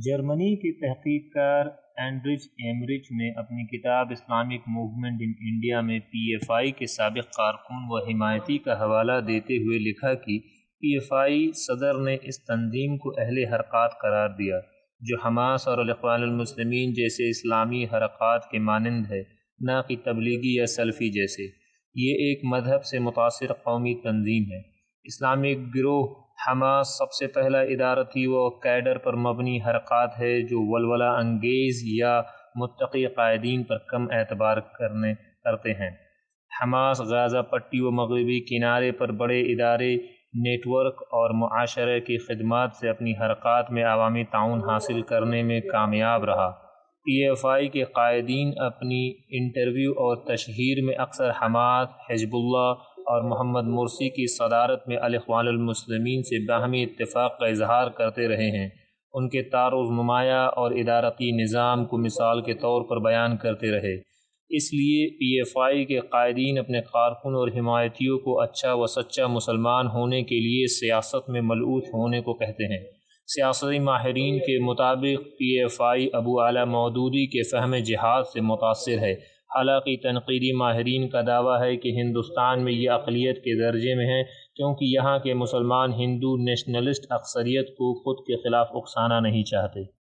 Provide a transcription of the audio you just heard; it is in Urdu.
جرمنی کے تحقیق کار اینڈرچ ایمرچ نے اپنی کتاب اسلامک موومنٹ ان انڈیا میں پی ایف آئی کے سابق کارکن و حمایتی کا حوالہ دیتے ہوئے لکھا کہ پی ایف آئی صدر نے اس تنظیم کو اہل حرکات قرار دیا جو حماس اور الاخوان المسلمین جیسے اسلامی حرکات کے مانند ہے، نہ کہ تبلیغی یا سلفی جیسے۔ یہ ایک مذہب سے متاثر قومی تنظیم ہے۔ اسلامک گروہ حماس سب سے پہلا ادارتی و کیڈر پر مبنی حرکات ہے جو ولولہ انگیز یا متقی قائدین پر کم اعتبار کرتے ہیں۔ حماس غازہ پٹی و مغربی کنارے پر بڑے ادارے، نیٹ ورک اور معاشرے کی خدمات سے اپنی حرکات میں عوامی تعاون حاصل کرنے میں کامیاب رہا۔ پی ایف آئی کے قائدین اپنی انٹرویو اور تشہیر میں اکثر حماس، حزب اللہ اور محمد مرسی کی صدارت میں الاخوان المسلمین سے باہمی اتفاق کا اظہار کرتے رہے ہیں۔ ان کے تعارض نمایاں اور ادارتی نظام کو مثال کے طور پر بیان کرتے رہے۔ اس لیے پی ایف آئی کے قائدین اپنے کارکن اور حمایتیوں کو اچھا و سچا مسلمان ہونے کے لیے سیاست میں ملوث ہونے کو کہتے ہیں۔ سیاسی ماہرین کے مطابق پی ایف آئی ابو اعلیٰ مودودی کے فہم جہاد سے متاثر ہے، حالانکہ تنقیدی ماہرین کا دعویٰ ہے کہ ہندوستان میں یہ اقلیت کے درجے میں ہے کیونکہ یہاں کے مسلمان ہندو نیشنلسٹ اکثریت کو خود کے خلاف اکسانا نہیں چاہتے۔